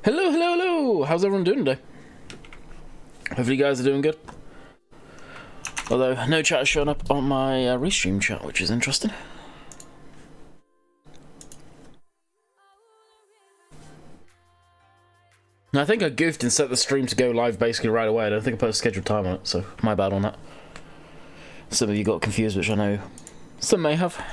Hello, hello, hello! How's everyone doing today? Hopefully you guys are doing good. Although, no chat has shown up on my restream chat, which is interesting. I think I goofed and set the stream to go live basically right away. I don't think I put a scheduled time on it, so my bad on that. Some of you got confused, which I know some may have.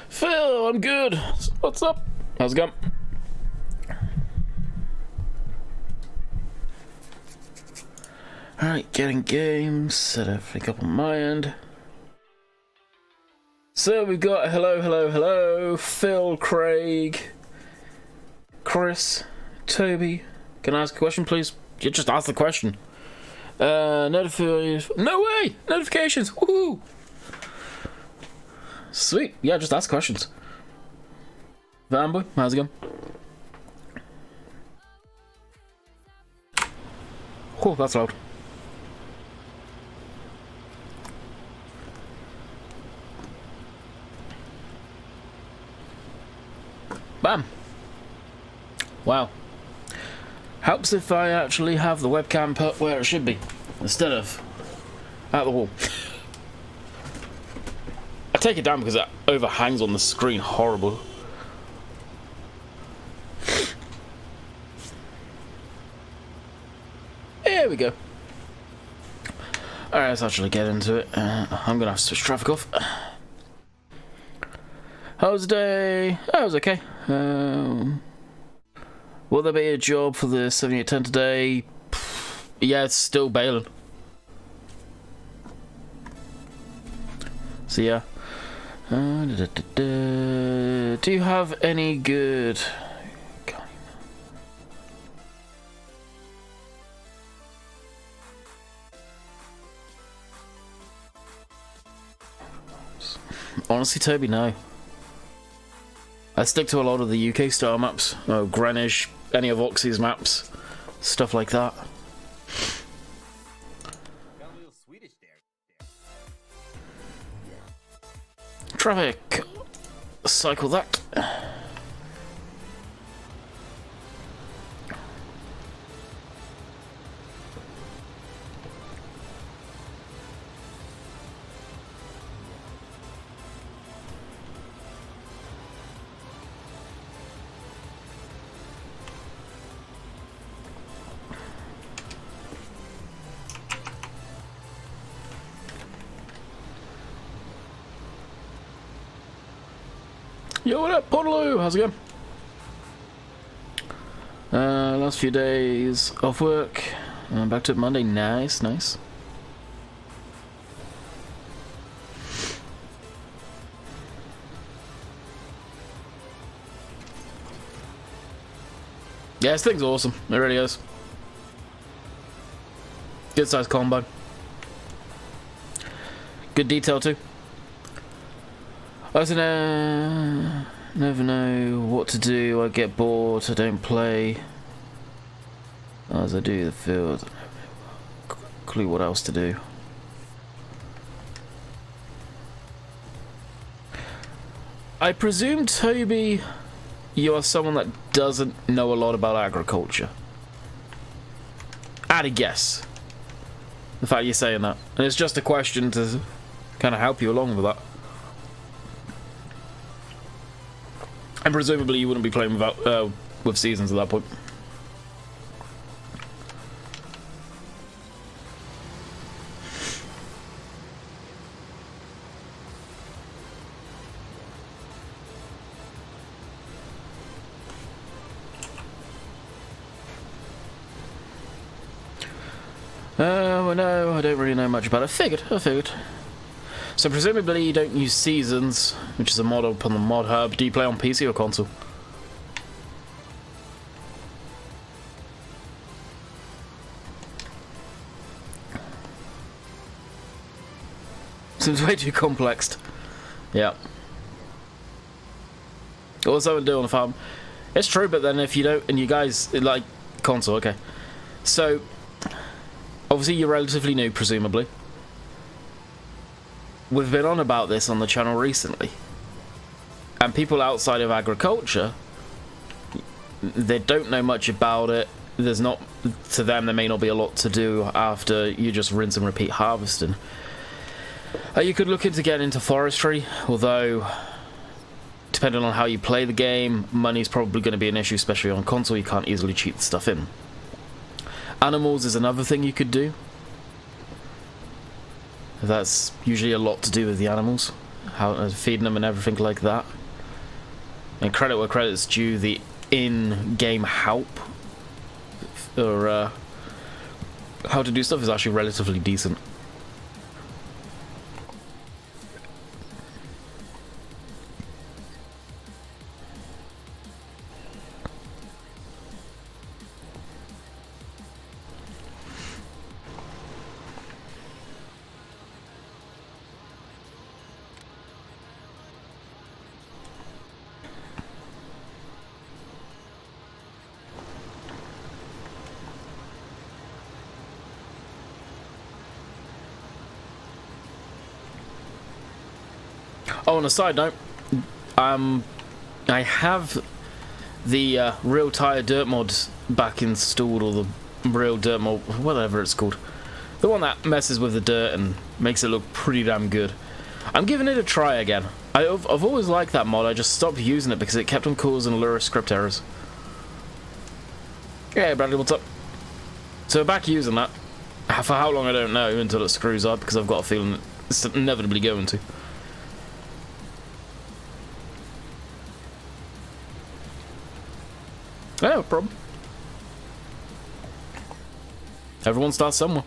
Phil, I'm good. What's up? How's it going? Alright, getting games, set everything up on my end. So we've got hello, Phil, Craig, Chris, Toby. Can I ask a question, please? You just ask the question. Notifications. No way! Notifications! Woohoo! Sweet. Yeah, just ask questions. Vanboy, how's it going? Oh, that's loud. Bam! Wow. Helps if I actually have the webcam put where it should be, instead of at the wall. I take it down because it overhangs on the screen. Horrible. There we go. Alright, let's actually get into it. I'm gonna have to switch traffic off. How was the day? Oh, it was okay. Will there be a job for the 7810 today? Yeah, it's still bailing. So yeah. Do you have any good... Honestly, Toby, no. I stick to a lot of the UK style maps. Greenwich, any of Oxy's maps, stuff like that. Got a little Swedish there. Traffic. Cycle that. Yo, what up, Podaloo? How's it going? Last few days off work. Back to it Monday. Nice, nice. Yeah, this thing's awesome. It really is. Good size combine. Good detail too. I don't know, never know what to do. I get bored, I don't play. As I do the field, no clue what else to do. I presume, Toby, you are someone that doesn't know a lot about agriculture. I'd a guess. The fact you're saying that. And it's just a question to kind of help you along with that. And presumably you wouldn't be playing without with seasons at that point. Well, no, I don't really know much about it. I figured. So presumably you don't use Seasons, which is a mod up on the mod hub. Do you play on PC or console? Seems way too complex. Yeah. What's that would do on the farm? It's true, but then if you don't, and you guys like console, okay. So obviously you're relatively new, presumably. we've been on about this on the channel recently. And people outside of agriculture, they don't know much about it. There's not, to them, there may not be a lot to do after you just rinse and repeat harvesting. You could look into getting into forestry, although, depending on how you play the game, money's probably going to be an issue, especially on console. You can't easily cheat the stuff in. Animals is another thing you could do. That's usually a lot to do with the animals, how feeding them and everything like that. And credit where credit's due, the in-game help or how to do stuff is actually relatively decent. Oh, on a side note, I have the Real Tire Dirt mod back installed, or the Real Dirt mod, whatever it's called. The one that messes with the dirt and makes it look pretty damn good. I'm giving it a try again. I've always liked that mod, I just stopped using it because it kept on causing Lura script errors. Yeah, Bradley, what's up? So back using that. For how long I don't know, until it screws up, because I've got a feeling it's inevitably going to. Yeah, no problem. Everyone starts somewhere.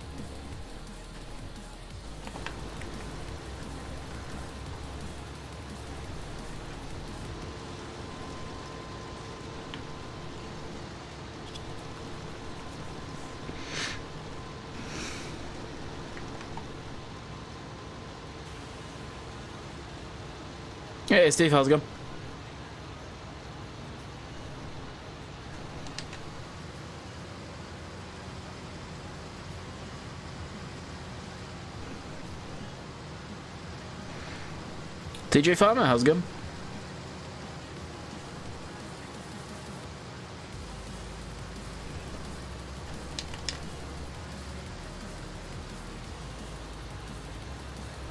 Hey Steve, how's it going? TJ Farmer, how's it going?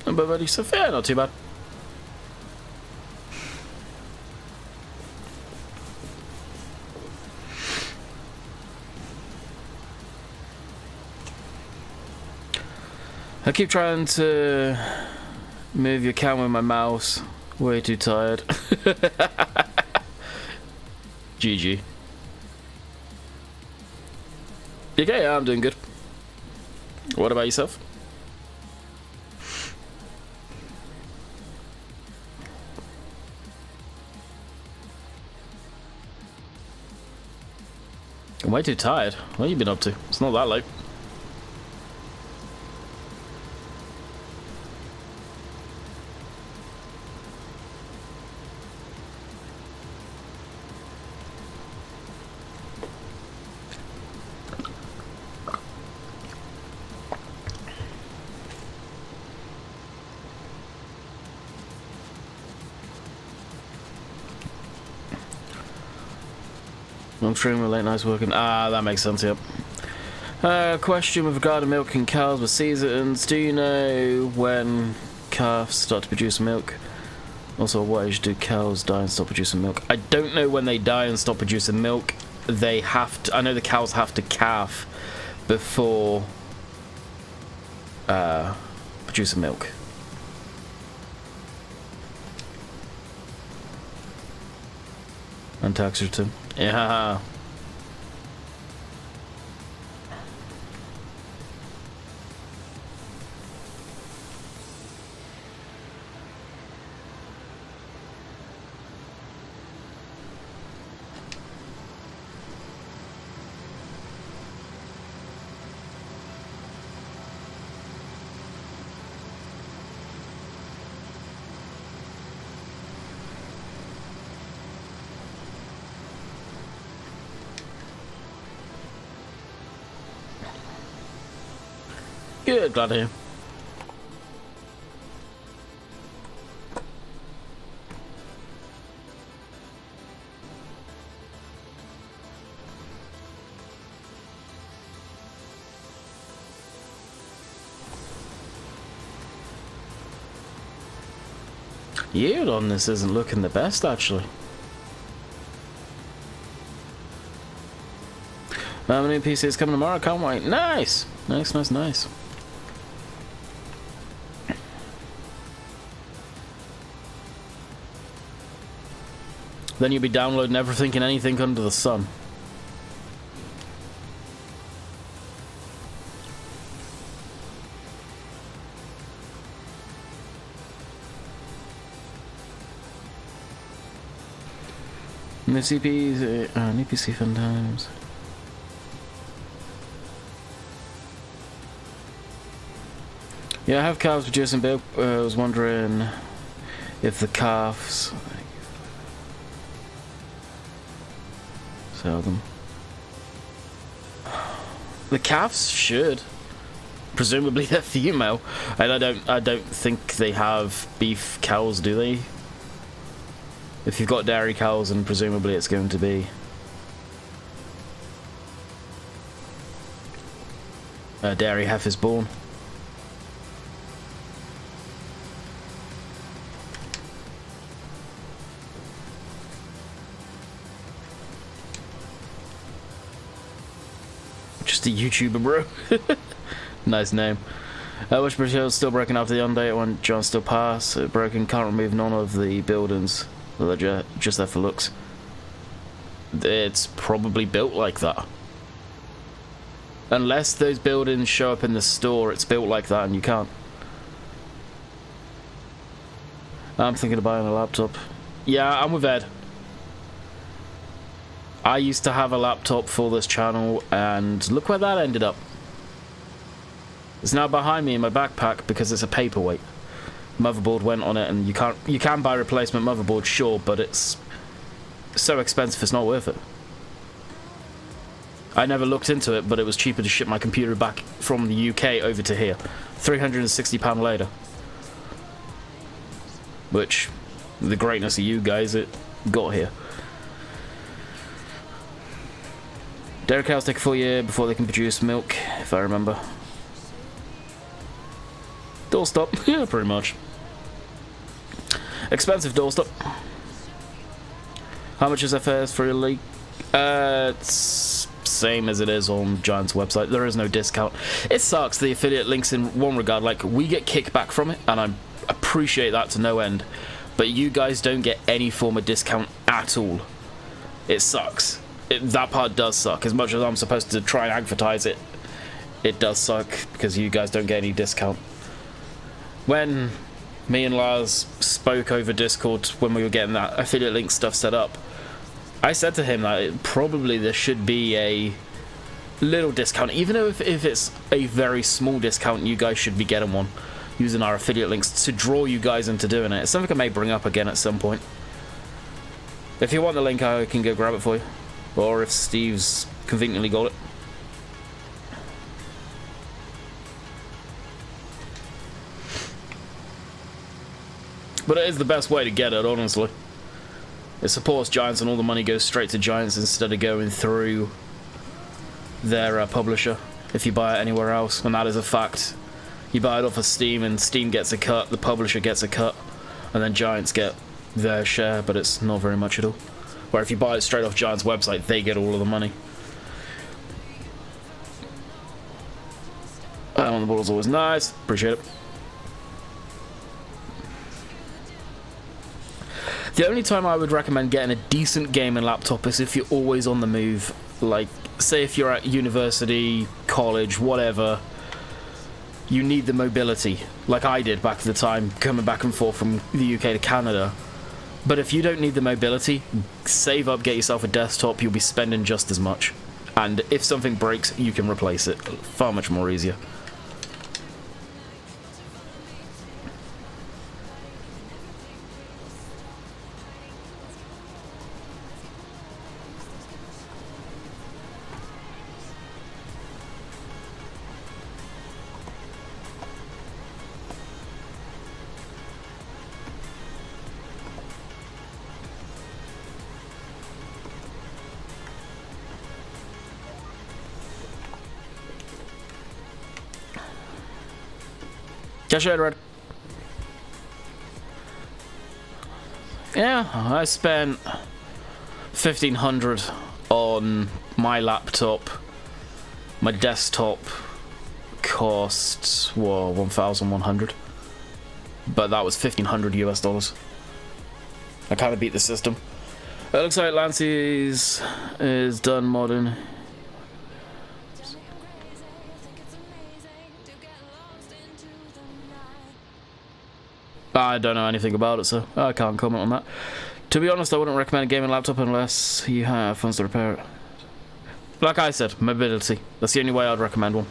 But buddy, so fair, not too bad. I keep trying to move your camera with my mouse. Way too tired. GG. You okay? Yeah, I'm doing good. What about yourself? I'm way too tired. What have you been up to? It's not that late. I'm streaming with late nights working. Ah, that makes sense, yep. Question with regard to milking cows with seasons. Do you know when calves start to produce milk? Also, at what age do cows die and stop producing milk? I don't know when they die and stop producing milk. They have to, I know the cows have to calf before producing milk. And tax return. Yeah. Good, glad to hear. Yield on this isn't looking the best, actually. How many PCs coming tomorrow? Can't wait. Nice! Nice, nice, nice. Then you'll be downloading everything and anything under the sun. New CPs, new PC fun times. Yeah, I have calves with Jason Bale. I was wondering if the calves sell them. The calves should. Presumably they're female, and I don't think they have beef cows, do they? If you've got dairy cows, then presumably it's going to be a dairy heifers born. Just a YouTuber, bro. Nice name. Wish Bridge Hill still broken after the update when John still pass. Broken, can't remove none of the buildings. They're just there for looks. It's probably built like that. Unless those buildings show up in the store, it's built like that and you can't. I'm thinking of buying a laptop. Yeah, I'm with Ed. I used to have a laptop for this channel, and look where that ended up. It's now behind me in my backpack because it's a paperweight. Motherboard went on it, and you can buy replacement motherboard, sure, but it's so expensive it's not worth it. I never looked into it, but it was cheaper to ship my computer back from the UK over to here. £360 later. Which, the greatness of you guys, it got here. Dairy cows take a full year before they can produce milk, if I remember. Doorstop, yeah, pretty much. Expensive doorstop. How much is FS for your league? It's same as it is on Giant's website. There is no discount. It sucks, the affiliate links in one regard. Like, we get kickback from it, and I appreciate that to no end. But you guys don't get any form of discount at all. It sucks. That part does suck. As much as I'm supposed to try and advertise it, it does suck because you guys don't get any discount. When me and Lars spoke over Discord when we were getting that affiliate link stuff set up, I said to him that probably there should be a little discount, even if it's a very small discount. You guys should be getting one using our affiliate links to draw you guys into doing it. It's something I may bring up again at some point. If you want the link, I can go grab it for you. Or if Steve's conveniently got it. But it is the best way to get it, honestly. It supports Giants and all the money goes straight to Giants instead of going through their publisher if you buy it anywhere else. And that is a fact. You buy it off of Steam and Steam gets a cut, the publisher gets a cut, and then Giants get their share, but it's not very much at all. Where if you buy it straight off Giant's website, they get all of the money. On the ball is always nice. Appreciate it. The only time I would recommend getting a decent gaming laptop is if you're always on the move. Like, say if you're at university, college, whatever, you need the mobility. Like I did back at the time, coming back and forth from the UK to Canada. But if you don't need the mobility, save up, get yourself a desktop, you'll be spending just as much. And if something breaks, you can replace it. Far much more easier. Catch you later, Red. Yeah, I spent 1,500 on my laptop. My desktop cost 1,100, but that was 1,500 US dollars. I kind of beat the system. It looks like Lancy's is done modding. I don't know anything about it, so I can't comment on that. To be honest, I wouldn't recommend a gaming laptop unless you have funds to repair it. Like I said, mobility. That's the only way I'd recommend one.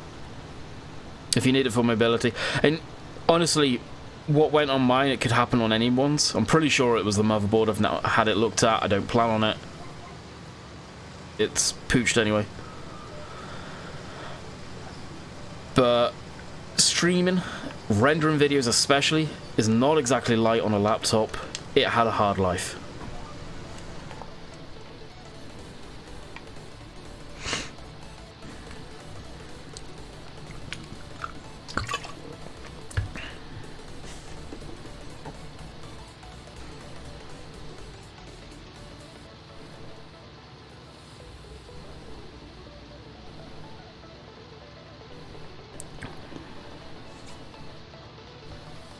If you need it for mobility. And honestly, what went on mine, it could happen on anyone's. I'm pretty sure it was the motherboard. I've now had it looked at. I don't plan on it. It's pooched anyway. But streaming, rendering videos especially, is not exactly light on a laptop. It had a hard life.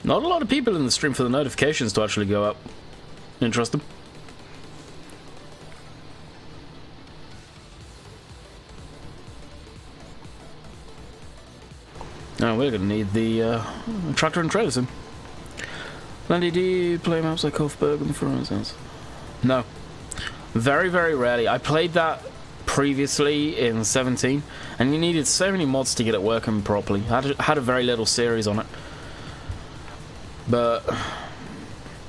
Not a lot of people in the stream for the notifications to actually go up. Interesting. Oh, we're gonna need the tractor and trailer soon. Landy, do you play maps like Hofburg and for instance? No. Very, very rarely. I played that previously in 17, and you needed so many mods to get it working properly. I had a very little series on it. But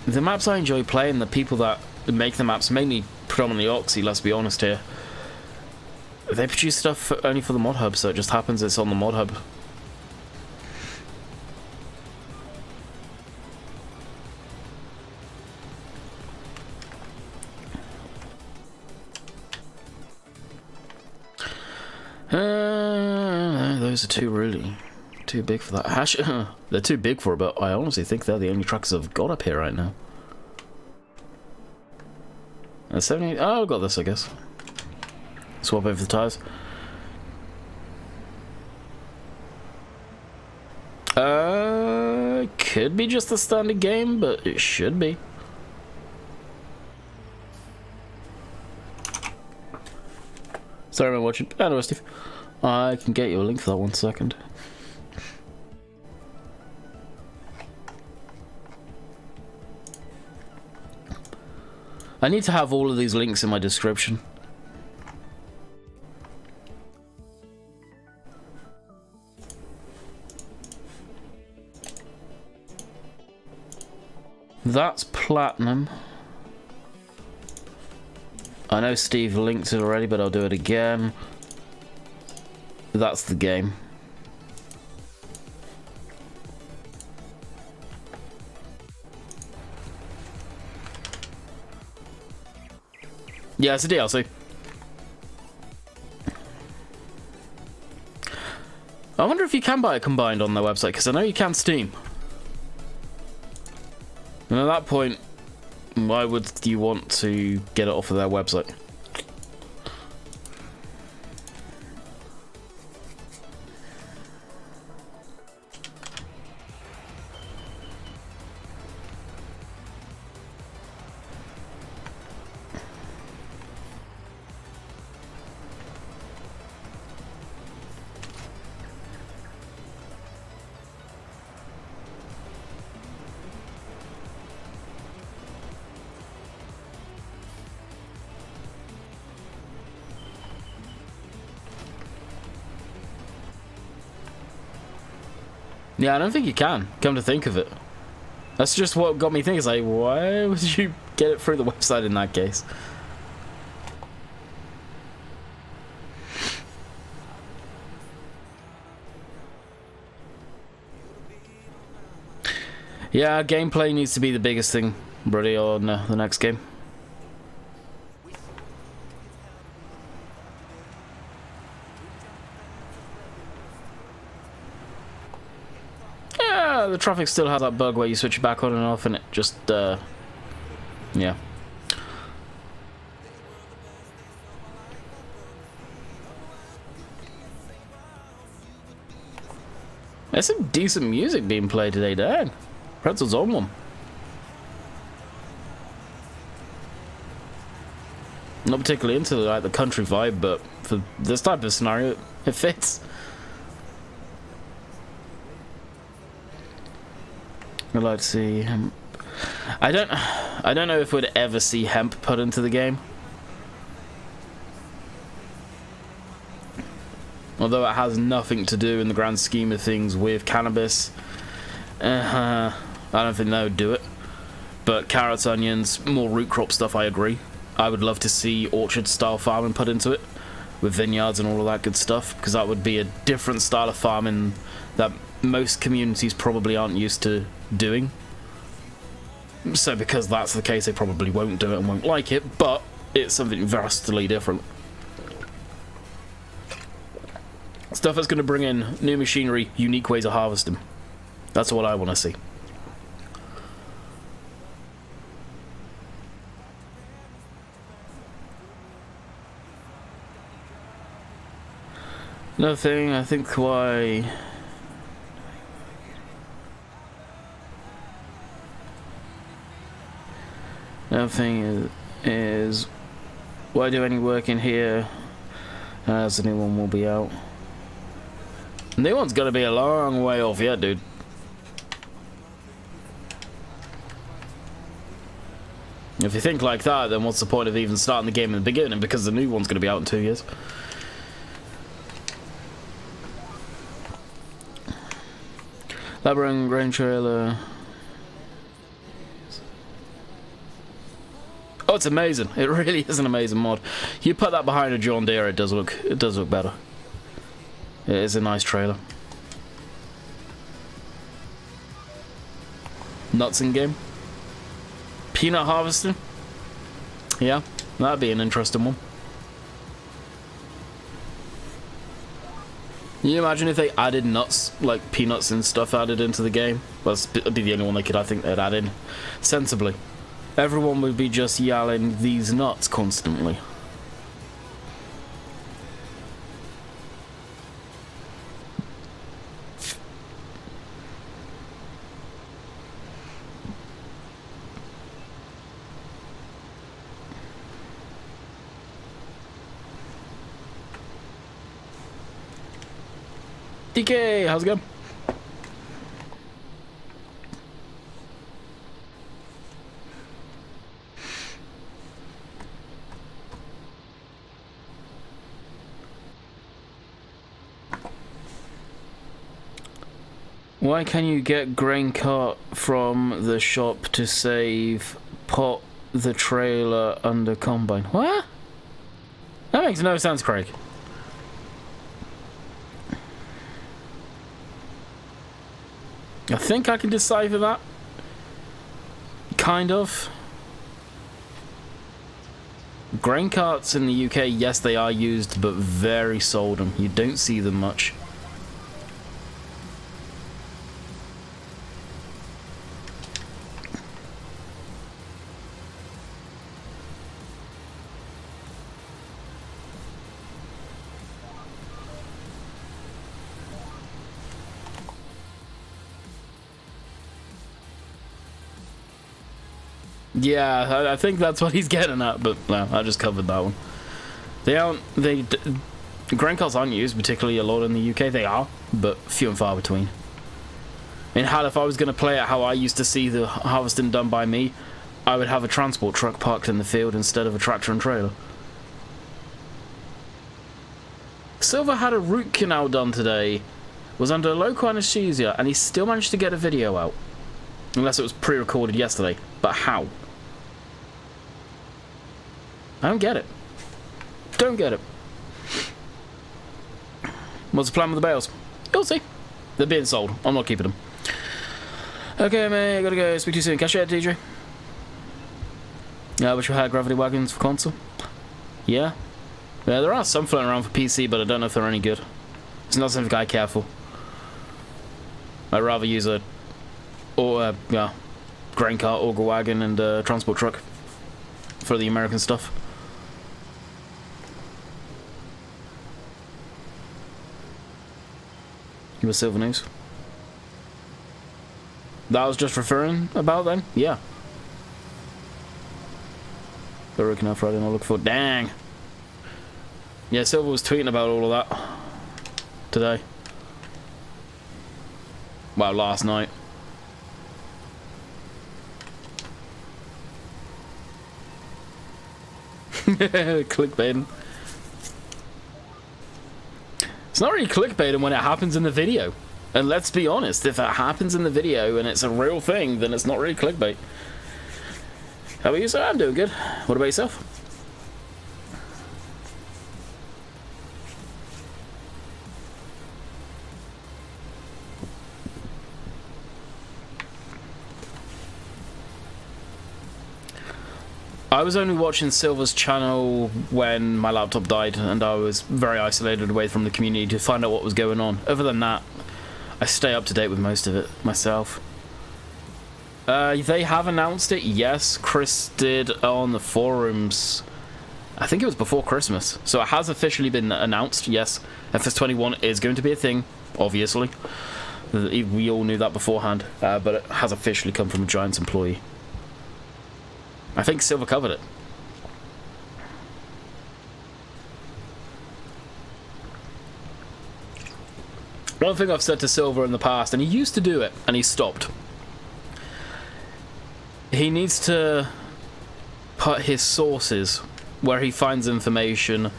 the maps I enjoy playing, the people that make the maps, mainly predominantly Oxy, let's be honest here, they produce stuff only for the mod hub, so it just happens it's on the mod hub. Those are too big for that. They're too big for it, but I honestly think they're the only trucks I've got up here right now. 70. Oh, I've got this, I guess. Swap over the tires. Could be just a standard game, but it should be. Sorry, I'm watching. Hello, Steve. I can get you a link for that 1 second. I need to have all of these links in my description. That's platinum. I know Steve linked it already, but I'll do it again. That's the game. Yeah, it's a DLC. I wonder if you can buy it combined on their website, because I know you can Steam. And at that point, why would you want to get it off of their website? Yeah, I don't think you can, come to think of it. That's just what got me thinking, it's like, why would you get it through the website in that case? Yeah, gameplay needs to be the biggest thing, Brody, on the next game. The traffic still has that bug where you switch it back on and off and it just Yeah. There's some decent music being played today, dang. Pretzel's on one. Not particularly into like the country vibe, but for this type of scenario, it fits. I'd like to see hemp. I don't know if we'd ever see hemp put into the game. Although it has nothing to do in the grand scheme of things with cannabis. I don't think they would do it. But carrots, onions, more root crop stuff, I agree. I would love to see orchard style farming put into it, with vineyards and all of that good stuff, because that would be a different style of farming that most communities probably aren't used to doing. So because that's the case, they probably won't do it and won't like it, but it's something vastly different. Stuff that's going to bring in new machinery, unique ways of harvesting. That's what I want to see. Another thing, I think why... Another thing is why do any work in here as the new one will be out? The new one's gonna be a long way off yet, dude. If you think like that, then what's the point of even starting the game in the beginning, because the new one's gonna be out in 2 years. Labyrinth grain trailer. Oh, it's amazing. It really is an amazing mod. You put that behind a John Deere, it does look better. It is a nice trailer. Nuts in game. Peanut harvesting. Yeah, that'd be an interesting one. Can you imagine if they added nuts, like peanuts and stuff added into the game? Well, that'd be the only one they could, I think, they'd add in sensibly. Everyone would be just yelling these nuts constantly. DK, how's it going? Why can you get grain cart from the shop to save pot the trailer under combine? What? That makes no sense, Craig. I think I can decipher that. Kind of. Grain carts in the UK, yes, they are used, but very seldom. You don't see them much. Yeah, I think that's what he's getting at, but no, I just covered that one. Grain carts aren't used particularly a lot in the UK. They are, but few and far between. In hell, if I was going to play it how I used to see the harvesting done by me, I would have a transport truck parked in the field instead of a tractor and trailer. Silver had a root canal done today, was under local anesthesia, and he still managed to get a video out. Unless it was pre-recorded yesterday. But how? I don't get it. Don't get it. What's the plan with the bales? You'll see. They're being sold. I'm not keeping them. Okay, mate, I gotta go. Speak to you soon. Catch you later, DJ. I wish we had gravity wagons for console. Yeah. Yeah, there are some floating around for PC, but I don't know if they're any good. It's not something I care for. I'd rather use a grain cart, auger wagon, and transport truck. for the American stuff. You were Silver News? That was just referring about then? Yeah. The Rookie Now Friday, and I'll look for. Dang! Yeah, Silver was tweeting about all of that today. Well, last night. Clickbaiting. It's not really clickbaiting when it happens in the video. And let's be honest, if it happens in the video and it's a real thing, then it's not really clickbait. How about you, sir? I'm doing good. What about yourself? I was only watching Silver's channel when my laptop died and I was very isolated away from the community to find out what was going on. Other than that, I stay up to date with most of it myself. They have announced it, yes. Chris did on the forums. I think it was before Christmas. So it has officially been announced, yes. FS21 is going to be a thing, obviously. We all knew that beforehand, but it has officially come from a Giants employee. I think Silver covered it. One thing I've said to Silver in the past, and he used to do it, and he stopped. He needs to put his sources where he finds information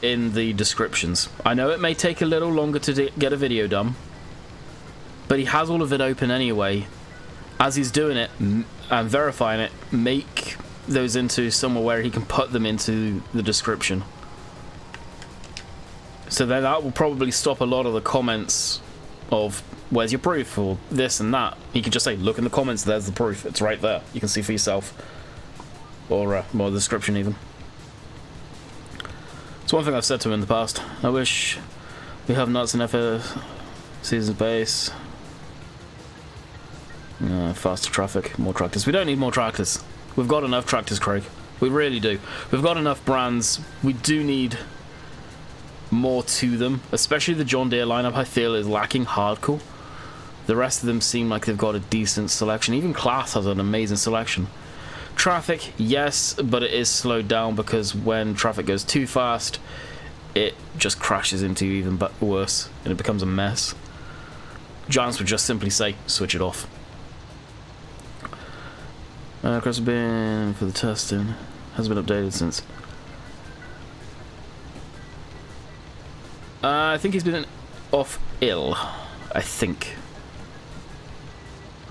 in the descriptions. I know it may take a little longer to get a video done, but he has all of it open anyway. As he's doing it and verifying it, make those into somewhere where he can put them into the description. So then that will probably stop a lot of the comments of, where's your proof, or this and that. He can just say, look in the comments, there's the proof, it's right there. You can see for yourself. Or more the description even. It's one thing I've said to him in the past. I wish we have nuts in FS season base. Faster traffic, more tractors. We don't need more tractors. We've got enough tractors, Craig. We really do. We've got enough brands. We do need more to them. Especially the John Deere lineup, I feel, is lacking hardcore. The rest of them seem like they've got a decent selection. Even Class has an amazing selection. Traffic, yes, but it is slowed down because when traffic goes too fast, it just crashes into even worse, and it becomes a mess. Giants would just simply say, switch it off. Cross bin for the testing has been updated since. I think he's been off ill. I think.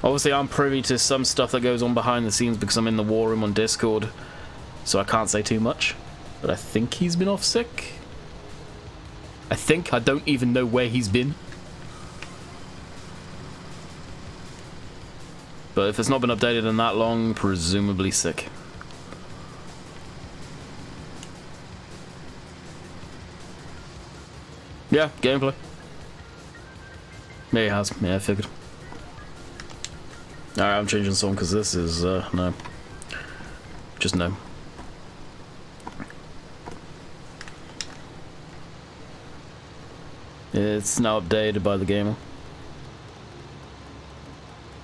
Obviously, I'm privy to some stuff that goes on behind the scenes because I'm in the war room on Discord, so I can't say too much. But I think he's been off sick. I don't even know where he's been. But if it's not been updated in that long, presumably sick. Yeah, gameplay. Yeah, he has. Yeah, I figured. Alright, I'm changing song because this is, no. Just no. It's now updated by the gamer.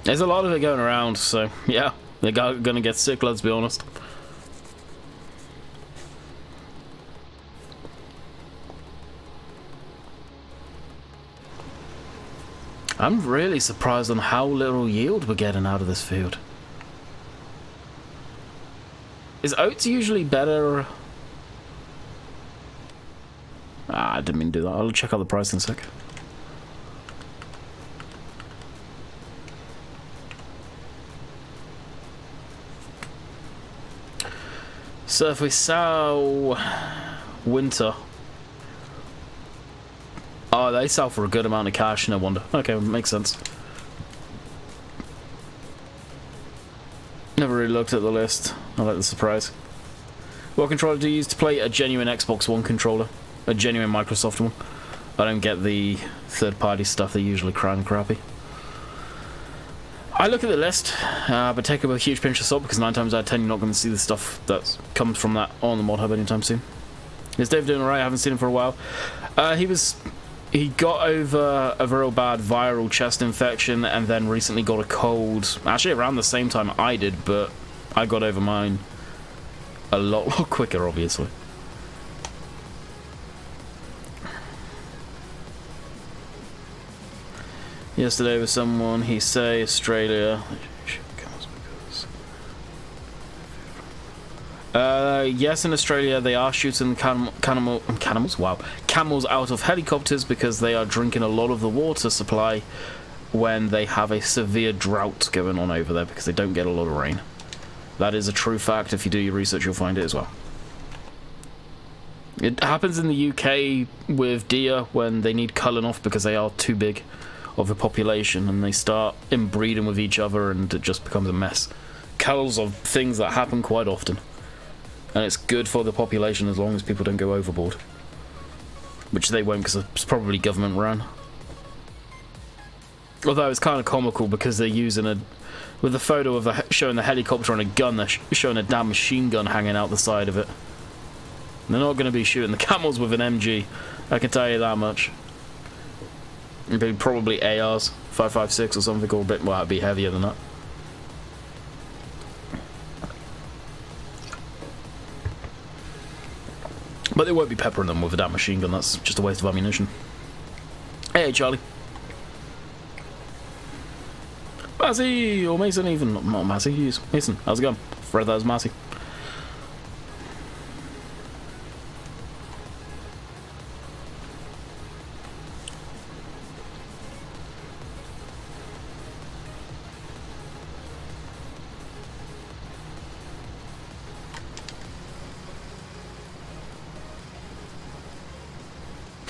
There's a lot of it going around, so yeah, they're gonna get sick, let's be honest. I'm really surprised on how little yield we're getting out of this field. Is oats usually better? I didn't mean to do that. I'll check out the price in a sec. So if we sell winter, oh, they sell for a good amount of cash, no wonder. Okay, makes sense. Never really looked at the list. I like the surprise. What controller do you use to play? A genuine Xbox One controller. A genuine Microsoft one. I don't get the third-party stuff, they usually crappy. I look at the list, but take it with a huge pinch of salt because 9 times out of 10 you're not going to see the stuff that comes from that on the mod hub anytime soon. Is Dave doing alright? I haven't seen him for a while. He got over a real bad viral chest infection and then recently got a cold. Actually around the same time I did, but I got over mine a lot quicker, obviously. Yesterday with someone, he say Australia. Yes, in Australia they are shooting camels out of helicopters because they are drinking a lot of the water supply when they have a severe drought going on over there because they don't get a lot of rain. That is a true fact. If you do your research, you'll find it as well. It happens in the UK with deer when they need culling off because they are too big of a population and they start inbreeding with each other and it just becomes a mess. Culls are things that happen quite often. And it's good for the population as long as people don't go overboard. Which they won't because it's probably government run. Although it's kind of comical because they're using with a photo of showing the helicopter on a gun, they're showing a damn machine gun hanging out the side of it. And they're not going to be shooting the camels with an MG, I can tell you that much. It'd be probably ARs, 5.56 or something, or a bit, well, it'd be heavier than that. But they won't be peppering them with a damn machine gun, that's just a waste of ammunition. Hey, Charlie. Massey, or Mason even, not Massey, he's Mason, how's it going? Fred, that was Massey.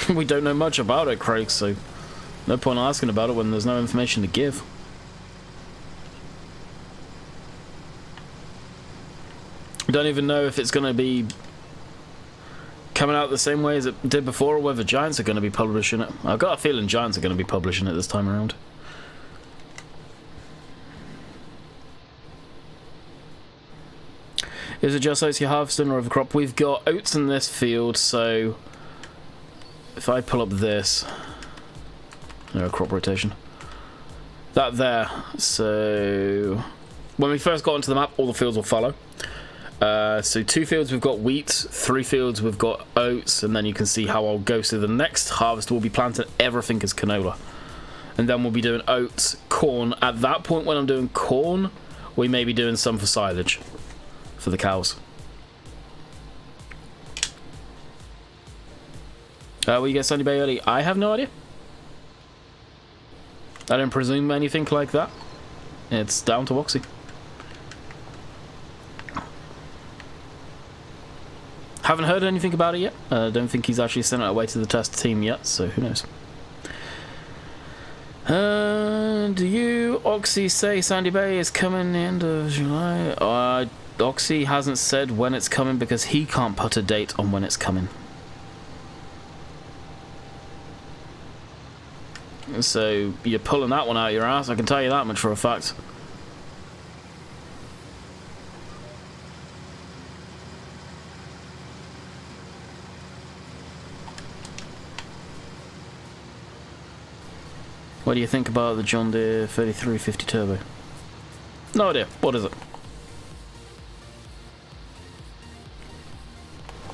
We don't know much about it, Craig, so no point asking about it when there's no information to give. Don't even know if it's going to be coming out the same way as it did before or whether Giants are going to be publishing it. I've got a feeling Giants are going to be publishing it this time around. Is it just oats you're harvesting or overcrop? We've got oats in this field, so if I pull up this, no crop rotation, that there, so when we first got onto the map all the fields will follow. So 2 fields we've got wheat, 3 fields we've got oats, and then you can see how I'll go. So the next harvest we'll be planting everything as canola, and then we'll be doing oats, corn. At that point when I'm doing corn, we may be doing some for silage for the cows. Will you get Sunny Bay early? I have no idea. I don't presume anything like that. It's down to Oxy. Haven't heard anything about it yet. Don't think he's actually sent it away to the test team yet, so who knows. Do you, Oxy, say Sandy Bay is coming the end of July? Oxy hasn't said when it's coming because he can't put a date on when it's coming. So you're pulling that one out of your ass, I can tell you that much for a fact. What do you think about the John Deere 3350 Turbo? No idea. What is it?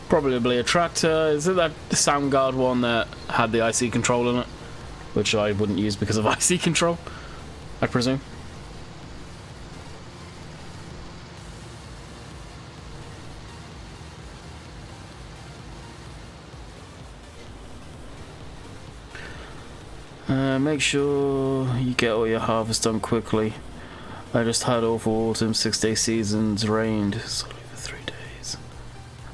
Probably a tractor. Is it that Soundguard one that had the IC control in it? Which I wouldn't use because of IC control, I presume. Make sure you get all your harvest done quickly. I just had awful autumn, 6-day seasons, rained solely for 3 days.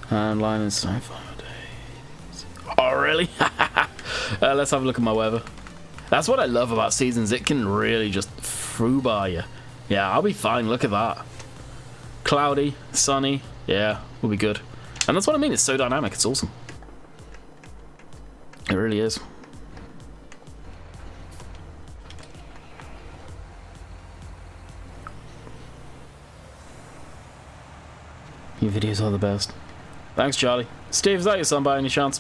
And line and snow 5 days. Oh, really? Let's have a look at my weather. That's what I love about seasons. It can really just through by you. Yeah, I'll be fine. Look at that. Cloudy, sunny. Yeah, we'll be good. And that's what I mean. It's so dynamic. It's awesome. It really is. Your videos are the best. Thanks, Charlie. Steve, is that your son by any chance?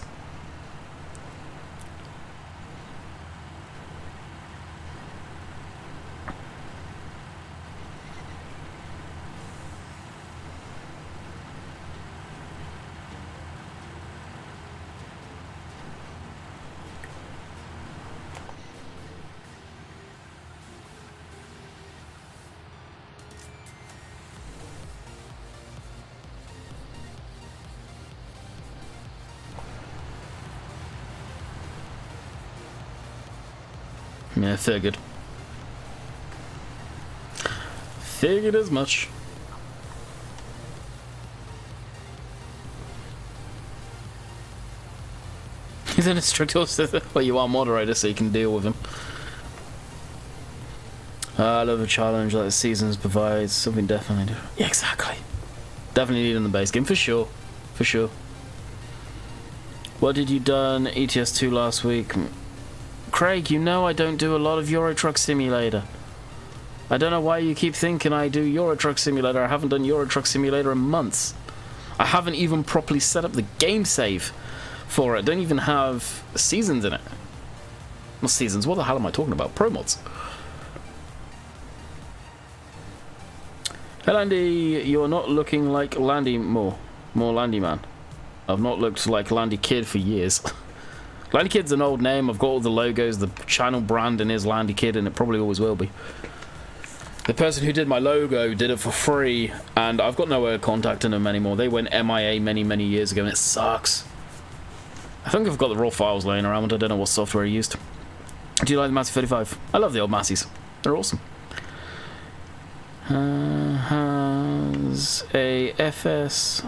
Yeah, figured. Figured as much. He's an instructor. Well, you are moderator, so you can deal with him. I love a challenge like the seasons provides. Something definitely different. Yeah, exactly. Definitely need in the base game, for sure. For sure. What did you done ETS2 last week? Craig, you know I don't do a lot of Euro Truck Simulator. I don't know why you keep thinking I do Euro Truck Simulator. I haven't done Euro Truck Simulator in months. I haven't even properly set up the game save for it. I don't even have seasons in it. Not seasons, what the hell am I talking about? Pro mods. Hey Landy, you're not looking like Landy more Landy man. I've not looked like Landy Kid for years. Landy Kid's an old name. I've got all the logos. The channel branding is Landy Kid, and it probably always will be. The person who did my logo did it for free, and I've got no way of contacting them anymore. They went MIA many years ago, and it sucks. I think I've got the raw files laying around. I don't know what software he used. Do you like the Massey 35? I love the old Masseys. They're awesome. Has a FS...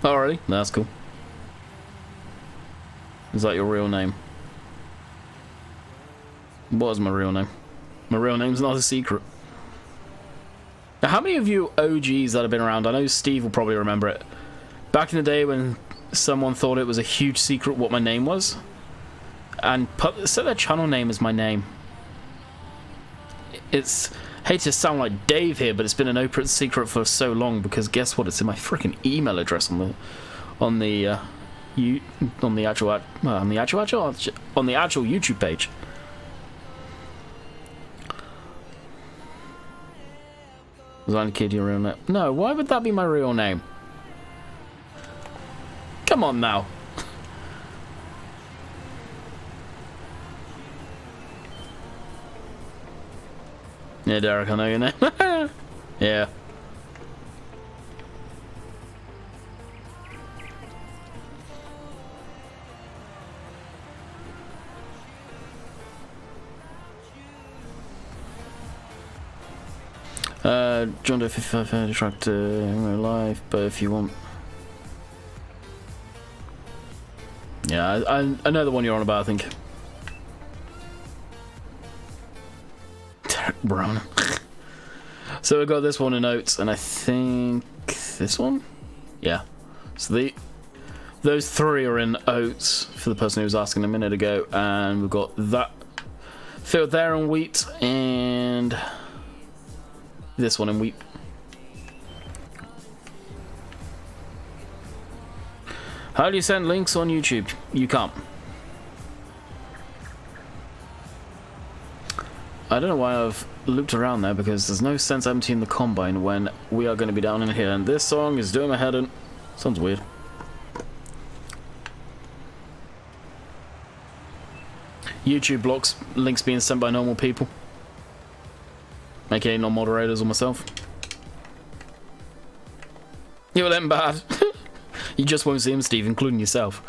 Alrighty, that's cool. Is that your real name? What is my real name? My real name's not a secret. Now, how many of you OGs that have been around, I know Steve will probably remember it, back in the day when someone thought it was a huge secret what my name was, and set their channel name as my name. It's... hate to sound like Dave here, but it's been an open secret for so long because guess what? It's in my freaking email address on the actual YouTube page. Was I a kid your real name? No, why would that be my real name? Come on now. Yeah, Derek, I know your name. Yeah. John Doe 55 had a tractor in real life, but if you want... Yeah, I know the one you're on about, I think. Derek Brown. So we got this one in notes, and I think this one? Yeah. So those three are in oats for the person who was asking a minute ago, and we've got that field there in wheat, and this one in wheat. How do you send links on YouTube? You can't. I don't know why I've looped around there, because there's no sense emptying the combine when we are going to be down in here, and this song is doing my head in. Sounds weird. YouTube blocks links being sent by normal people, aka non-moderators or myself. You're them bad. You just won't see them, Steve, including yourself.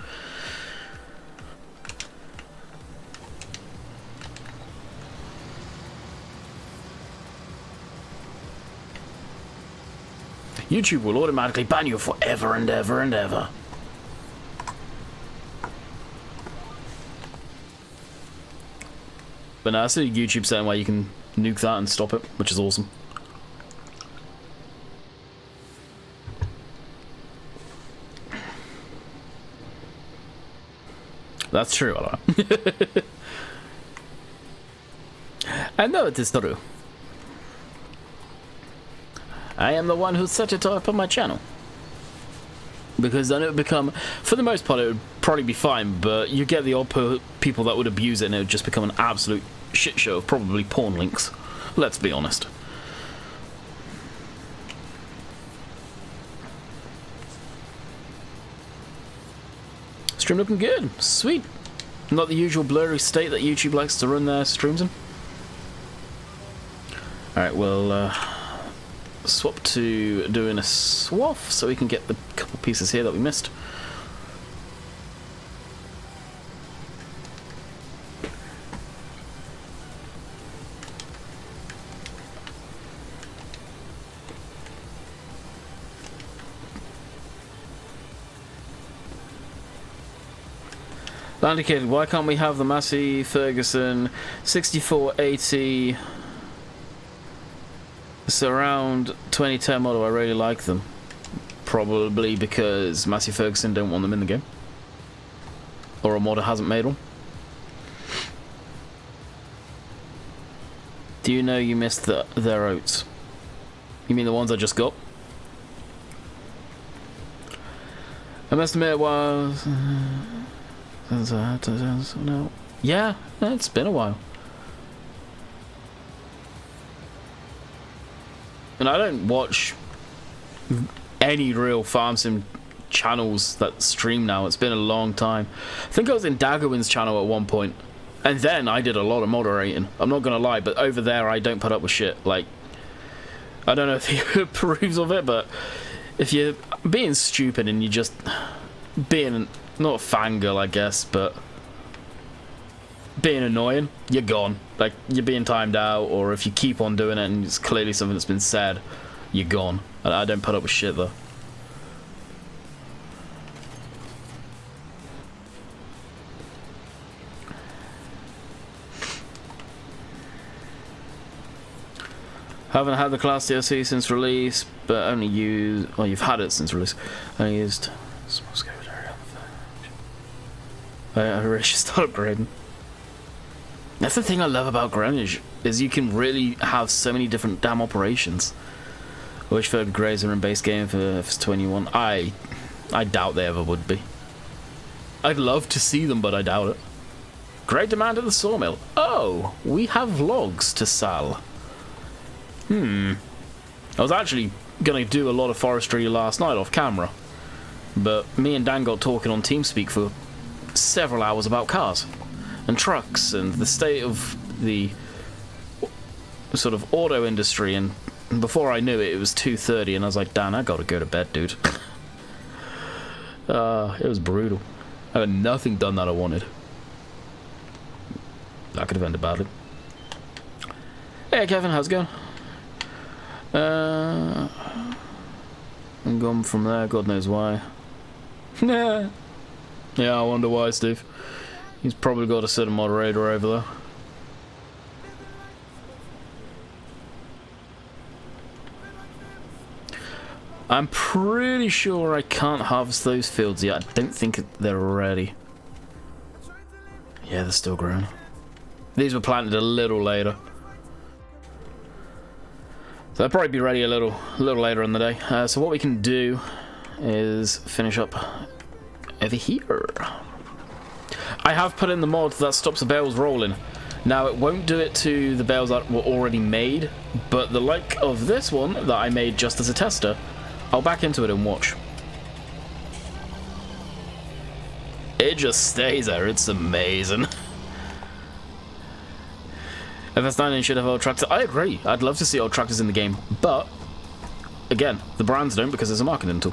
YouTube will automatically ban you forever and ever and ever. But now I see YouTube saying why you can nuke that and stop it, which is awesome. That's true, I don't know. I know it is true. I am the one who set it up on my channel. Because then it would become, for the most part, it would probably be fine, but you get the odd people that would abuse it and it would just become an absolute shit show of probably porn links. Let's be honest. Stream looking good. Sweet. Not the usual blurry state that YouTube likes to run their streams in. Alright, we'll swap to doing a swath so we can get the couple pieces here that we missed. Landy Kid, why can't we have the Massey Ferguson 6480 Surround 2010 model? I really like them. Probably because Massey Ferguson don't want them in the game. Or a modder hasn't made one. Do you know you missed their oats? You mean the ones I just got? I must admit, well... no. Yeah, it's been a while. And I don't watch any real farm sim channels that stream now. It's been a long time. I think I was in Daggerwin's channel at one point, and then I did a lot of moderating. I'm not gonna lie, but over there I don't put up with shit. Like, I don't know if he approves of it, but if you're being stupid and you're just being not a fangirl, I guess, but being annoying, you're gone. Like, you're being timed out, or if you keep on doing it and it's clearly something that's been said, you're gone. I don't put up with shit, though. Haven't had the class DLC since release, but only used... Well, you've had it since release. Only used... Small scale area on the I really should start upgrading. That's the thing I love about Greenwich, is you can really have so many different damn operations. I wish Ferg Greys are in base game for FS21. I doubt they ever would be. I'd love to see them, but I doubt it. Great demand at the sawmill. Oh, we have logs to sell. I was actually going to do a lot of forestry last night off camera, but me and Dan got talking on TeamSpeak for several hours about cars and trucks and the state of the sort of auto industry, and before I knew it, it was 2:30 and I was like, Dan, I gotta go to bed, dude. It was brutal. I got nothing done that I wanted. That could have ended badly. Hey Kevin, how's it going? I'm gone from there, God knows why. Yeah, I wonder why, Steve. He's probably got a certain moderator over there. I'm pretty sure I can't harvest those fields yet. I don't think they're ready. Yeah, they're still growing. These were planted a little later. So they'll probably be ready a little later in the day. So what we can do is finish up over here. I have put in the mod that stops the bales rolling. Now, it won't do it to the bales that were already made, but the like of this one that I made just as a tester, I'll back into it and watch. It just stays there. It's amazing. FS19 should have old tractors. I agree. I'd love to see old tractors in the game, but again, the brands don't because there's a marketing tool.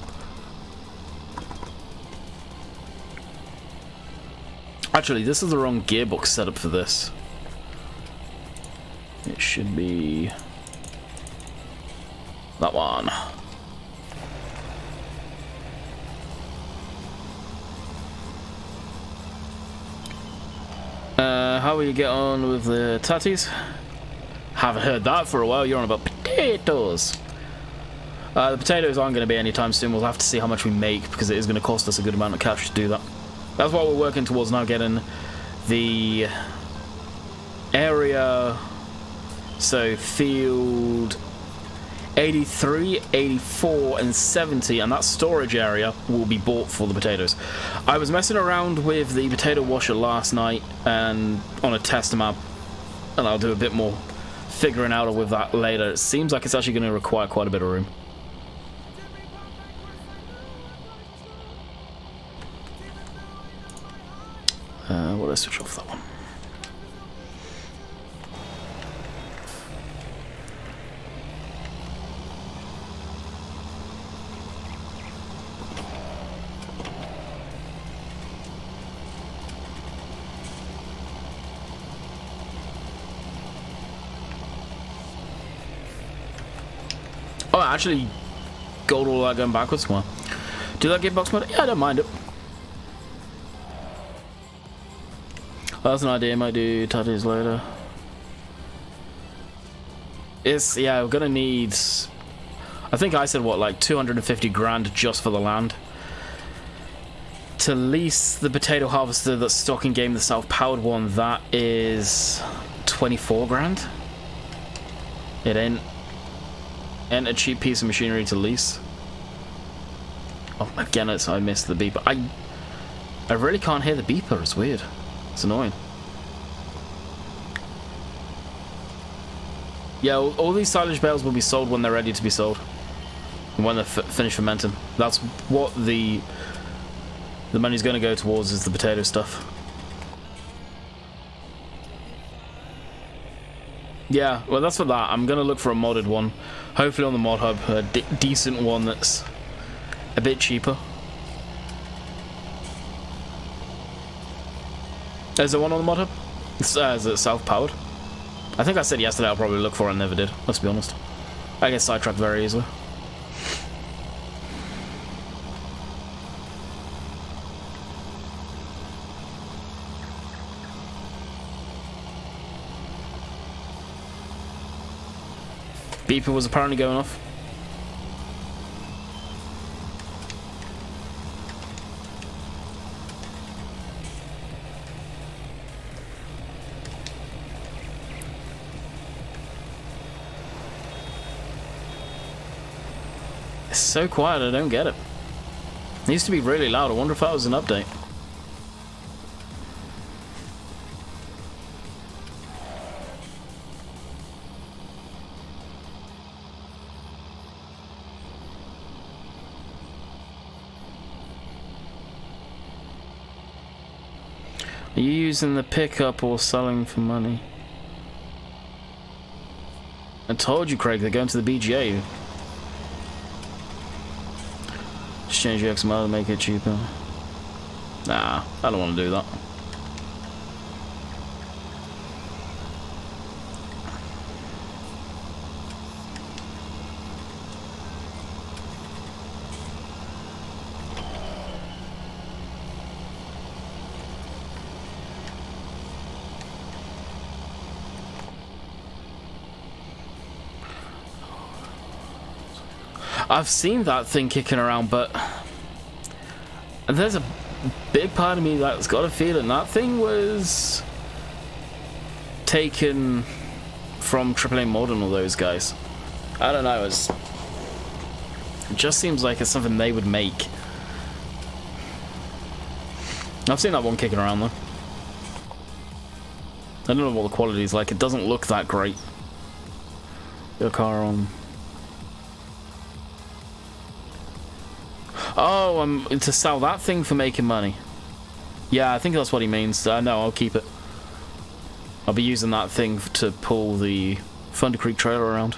Actually, this is the wrong gearbox setup for this. It should be that one. How will you get on with the tatties? Haven't heard that for a while. You're on about potatoes. The potatoes aren't going to be anytime soon. We'll have to see how much we make because it is going to cost us a good amount of cash to do that. That's what we're working towards now, getting the area So field 83, 84, and 70, and that storage area will be bought for the potatoes. I was messing around with the potato washer last night and on a test map, and I'll do a bit more figuring out with that later. It seems like it's actually going to require quite a bit of room. What did I switch off that one? Oh, I actually got all that going backwards. Come on. Do that gearbox mode? Yeah, I don't mind it. That's an idea. Might do tattoos later. Yeah, we're gonna need. I think I said what, like 250 grand just for the land. To lease the potato harvester that's stock in game, the self-powered one, that is 24 grand. It ain't a cheap piece of machinery to lease. Oh, again, I missed the beeper. I really can't hear the beeper. It's weird. It's annoying. Yeah, all these silage bales will be sold when they're ready to be sold. When they're finished fermenting. That's what the money's going to go towards, is the potato stuff. Yeah, well, that's for that. I'm going to look for a modded one. Hopefully on the mod hub, a decent one that's a bit cheaper. Is there one on the mod hub? Is it self-powered? I think I said yesterday I'll probably look for it and never did. Let's be honest. I get sidetracked very easily. Beeper was apparently going off. It's so quiet, I don't get it. It used to be really loud. I wonder if that was an update. Are you using the pickup or selling for money? I told you, Craig, they're going to the BGA. Just change your XML to make it cheaper. Nah, I don't want to do that. I've seen that thing kicking around, but there's a big part of me that's got a feeling that thing was taken from AAA Mod and all those guys. I don't know, it just seems like it's something they would make. I've seen that one kicking around though. I don't know what the quality is like. It doesn't look that great. Your car on. Oh, to sell that thing for making money. Yeah, I think that's what he means. No, I'll keep it. I'll be using that thing to pull the Thunder Creek trailer around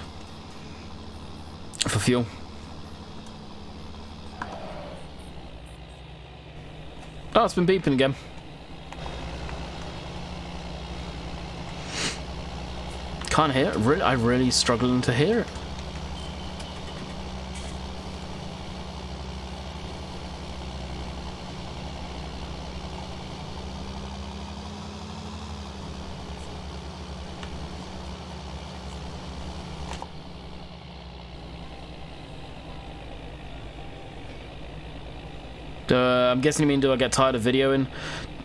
for fuel. Oh, it's been beeping again. Can't hear it. I'm really struggling to hear it. I'm guessing you mean, do I get tired of videoing?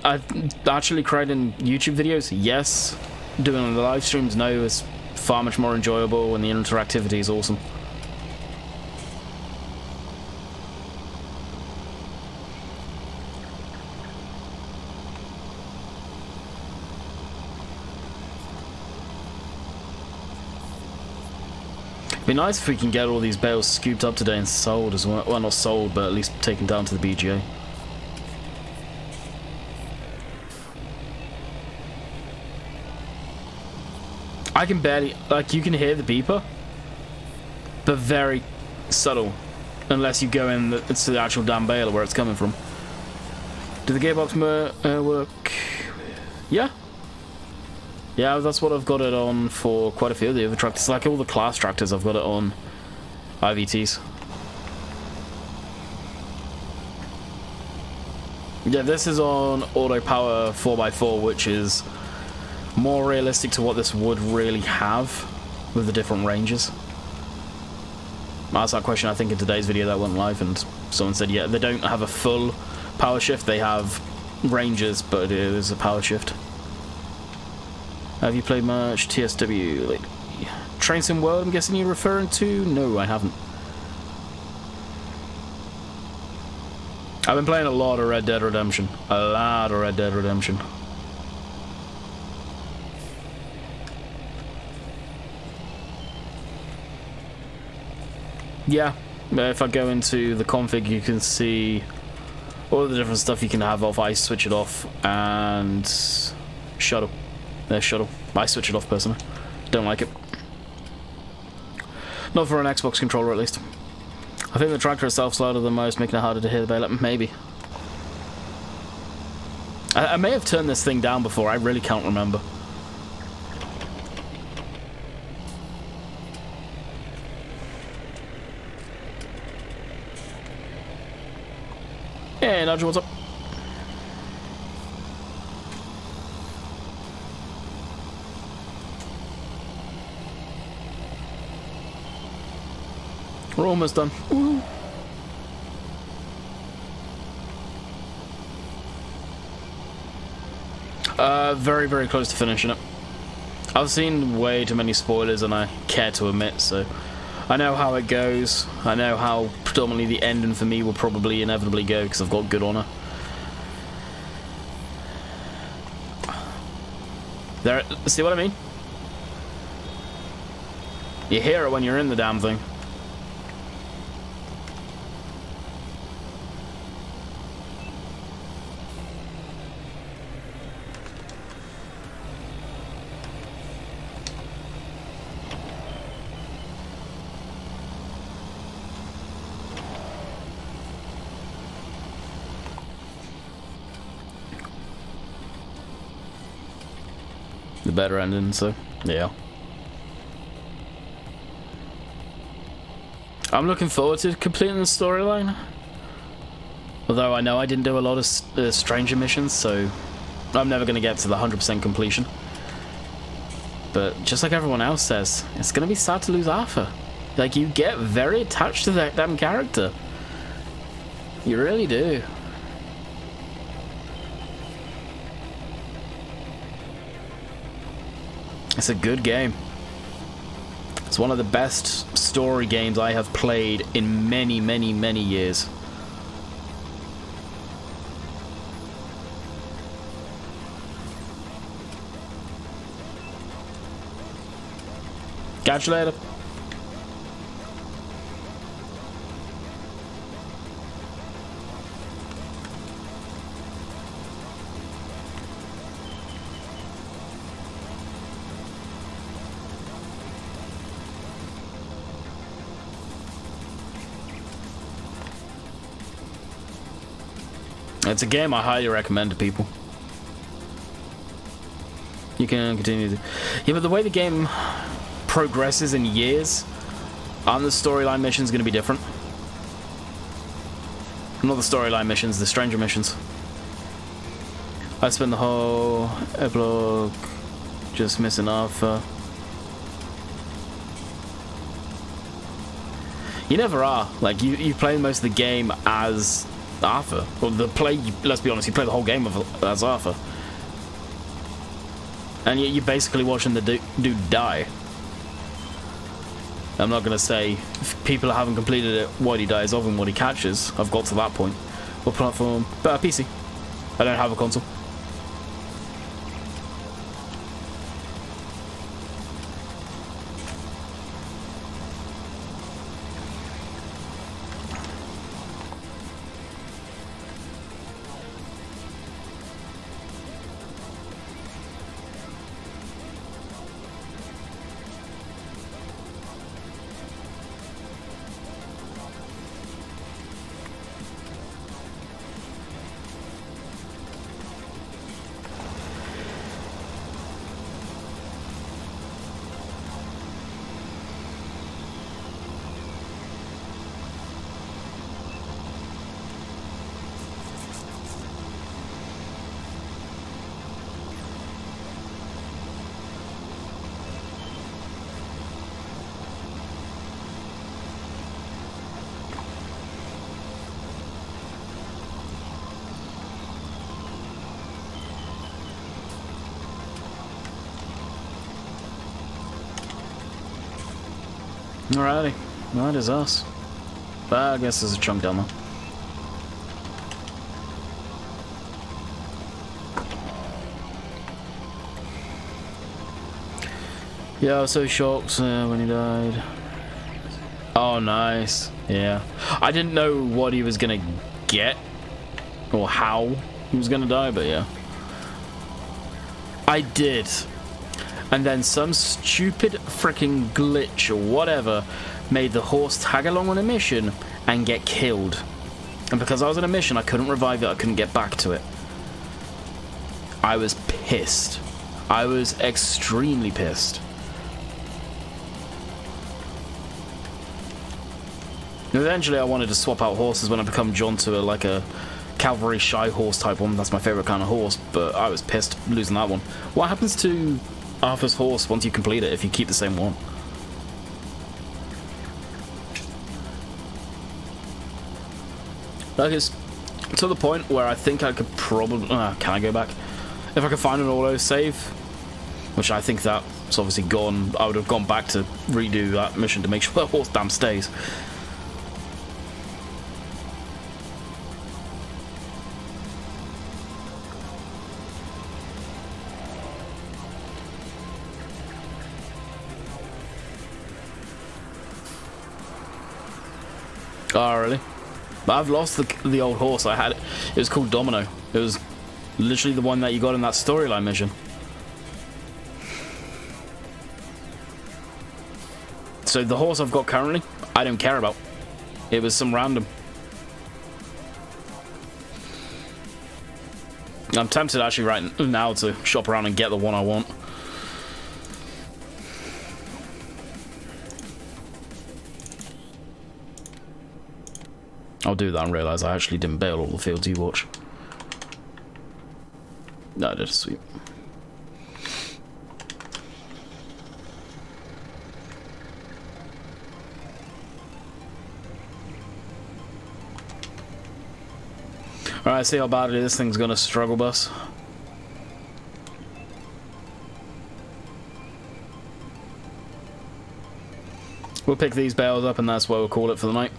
I've actually creating YouTube videos, yes. Doing the live streams, no. It's far much more enjoyable, and the interactivity is awesome. It'd be nice if we can get all these bales scooped up today and sold as well. Well, not sold, but at least taken down to the BGA. I can barely, like, you can hear the beeper, but very subtle, unless you go in to the actual damn bale where it's coming from. Did the gearbox work? Yeah. Yeah, that's what I've got it on for quite a few of the other tractors. Like all the class tractors, I've got it on IVTs. Yeah, this is on auto power 4x4, which is more realistic to what this would really have with the different ranges. I asked that question, I think, in today's video that went live, and someone said, yeah, they don't have a full power shift, they have ranges, but it is a power shift. Have you played much TSW lately? Train Sim World, I'm guessing you're referring to? No, I haven't. I've been playing a lot of Red Dead Redemption. A lot of Red Dead Redemption. Yeah, if I go into the config, you can see all the different stuff you can have off. I switch it off, and shuttle. There's shuttle. I switch it off personally. Don't like it. Not for an Xbox controller, at least. I think the tractor itself is louder than most, making it harder to hear the Bale. Maybe. I may have turned this thing down before. I really can't remember. Hey, Nigel, what's up? We're almost done. Woo. Very, very close to finishing it. I've seen way too many spoilers, and I care to admit, so I know how it goes. I know how predominantly the ending for me will probably inevitably go, because I've got good honor. There, see what I mean? You hear it when you're in the damn thing. The better ending, so yeah. I'm looking forward to completing the storyline. Although I know I didn't do a lot of stranger missions, so I'm never going to get to the 100% completion. But just like everyone else says, it's going to be sad to lose Arthur. Like, you get very attached to that damn character. You really do. It's a good game. It's one of the best story games I have played in many, many, many years. Catch you later. It's a game I highly recommend to people. You can continue to... Yeah, but the way the game progresses in years, and the storyline missions going to be different. Not the storyline missions, the stranger missions. I spent the whole epilogue just missing Arthur. You never are. Like, you play most of the game as Arthur. Well, let's be honest, you play the whole game as Arthur. And you're basically watching the dude die. I'm not going to say if people haven't completed it, what he dies of and what he catches. I've got to that point. What platform? PC. I don't have a console. Alrighty, well, that is us. But I guess there's a chunk down there. Yeah, I was so shocked when he died. Oh, nice. Yeah. I didn't know what he was gonna get or how he was gonna die, but yeah. I did. And then some stupid freaking glitch or whatever made the horse tag along on a mission and get killed. And because I was on a mission, I couldn't revive it, I couldn't get back to it. I was pissed. I was extremely pissed. And eventually I wanted to swap out horses when I become John to a cavalry shy horse type one. That's my favourite kind of horse, but I was pissed losing that one. What happens to Arthur's horse once you complete it if you keep the same one? Like, it's to the point where I think I could probably... can I go back? If I could find an auto save, which I think that's obviously gone, I would have gone back to redo that mission to make sure that horse damn stays. Oh, really? But I've lost the old horse I had. It was called Domino. It was literally the one that you got in that storyline mission. So the horse I've got currently, I don't care about. It was some random. I'm tempted actually right now to shop around and get the one I want. I'll do that and realise I actually didn't bail all the fields you watch. No, I did. Sweet. Alright, see how badly this thing's gonna struggle bus. We'll pick these bales up and that's what we'll call it for the night.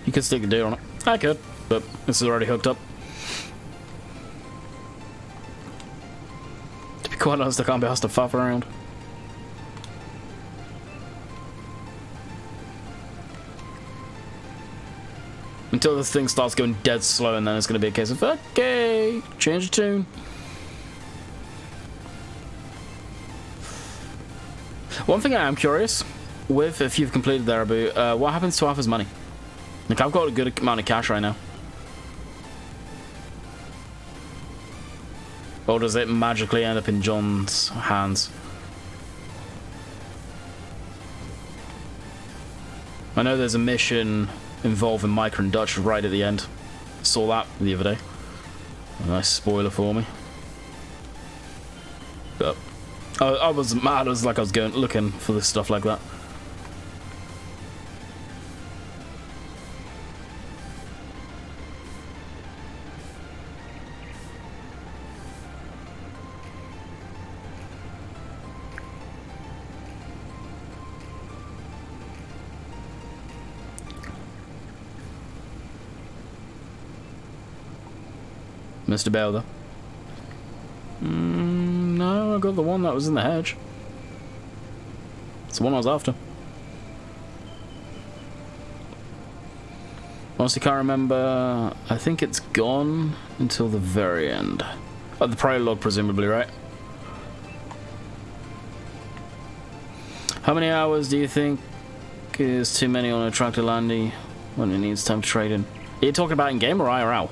You could stick a deer on it. I could, but this is already hooked up. To be quite honest, I can't be asked to faff around. Until this thing starts going dead slow, and then it's going to be a case of, okay, change the tune. One thing I am curious with, if you've completed the reboot, what happens to Arthur's money? Like, I've got a good amount of cash right now. Or does it magically end up in John's hands? I know there's a mission involving Micah and Dutch right at the end. Saw that the other day. A nice spoiler for me. But I was mad. I was like I was going looking for this stuff like that. Mr. Bale, though. No, I got the one that was in the hedge. It's the one I was after. Honestly, can't remember. I think it's gone until the very end. Oh, the prologue, presumably, right? How many hours do you think is too many on a tractor landy when it needs time to trade in? Are you talking about in-game or IRL?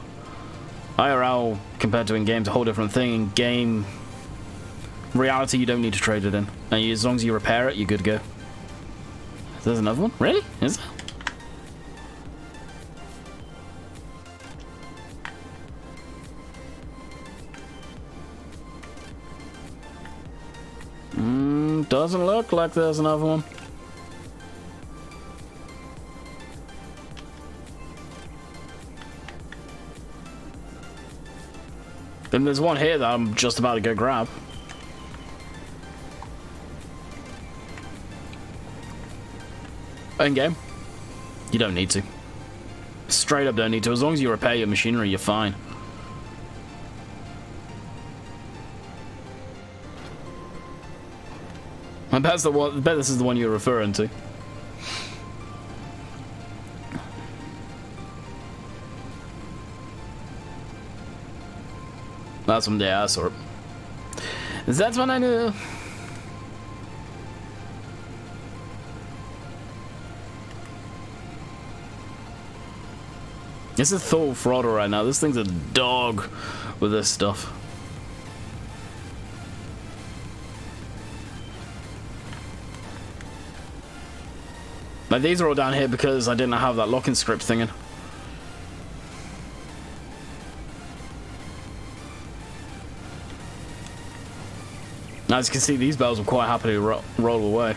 IRL compared to in-game is a whole different thing. In-game reality, you don't need to trade it in. And as long as you repair it, you're good to go. There's another one? Really? Is there? Doesn't look like there's another one. Then there's one here that I'm just about to go grab. In game, you don't need to. Straight up don't need to. As long as you repair your machinery, you're fine. I bet this is the one you're referring to. That's from the ass, or that's what I knew. This is full throttle right now. This thing's a dog with this stuff. Like, these are all down here because I didn't have that locking script thing in. As you can see, these bells will quite happily roll away.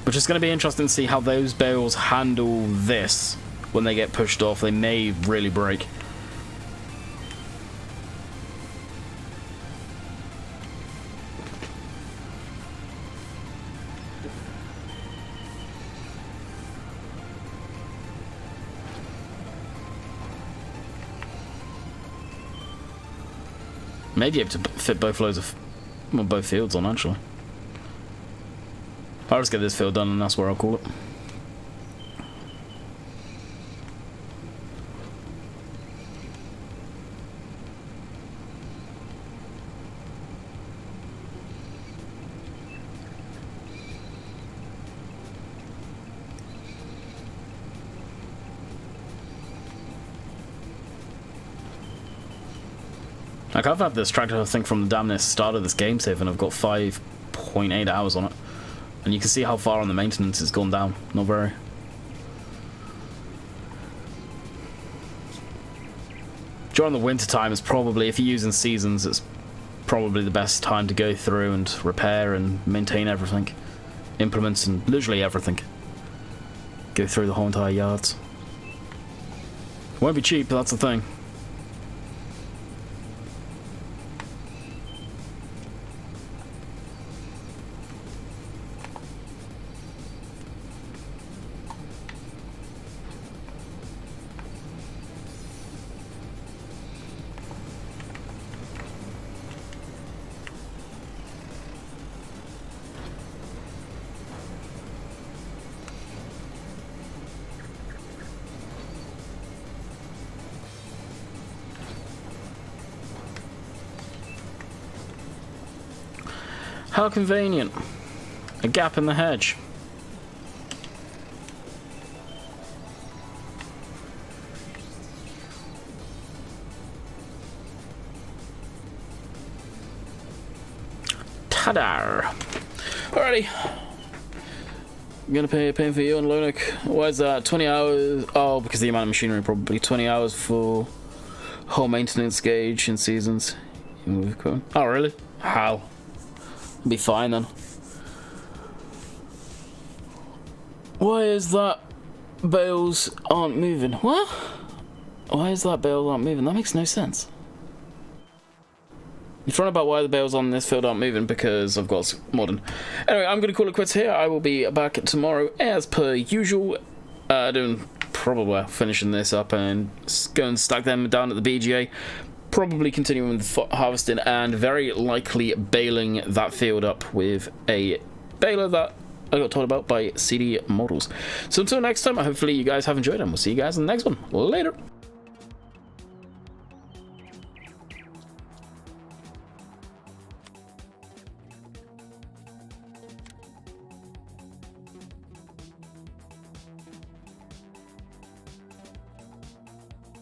Which is going to be interesting to see how those bales handle this when they get pushed off. They may really break. Maybe able to fit both loads of, well, both fields on, actually. I'll just get this field done and that's where I'll call it. Like, I've had this tractor, I think, from the damn near start of this game save, and I've got 5.8 hours on it. And you can see how far on the maintenance it's gone down. Not very. During the winter time, it's probably, if you're using seasons, it's probably the best time to go through and repair and maintain everything. Implements and literally everything. Go through the whole entire yards. Won't be cheap, but that's the thing. How convenient. A gap in the hedge. Hadar. Alrighty. I'm gonna pay for you on Lonik. Why is that? 20 hours. Oh, because the amount of machinery, probably 20 hours for whole maintenance gauge in seasons. Oh, really? How? Be fine then. Why is that bales aren't moving? What? Why is that bales aren't moving? That makes no sense. You're throwing about why the bales on this field aren't moving because I've got modern. Anyway, I'm going to call it quits here. I will be back tomorrow as per usual. Doing probably finishing this up and go and stack them down at the BGA. Probably continuing with harvesting and very likely baling that field up with a baler that I got told about by CD Models. So until next time, hopefully you guys have enjoyed and we'll see you guys in the next one. Later.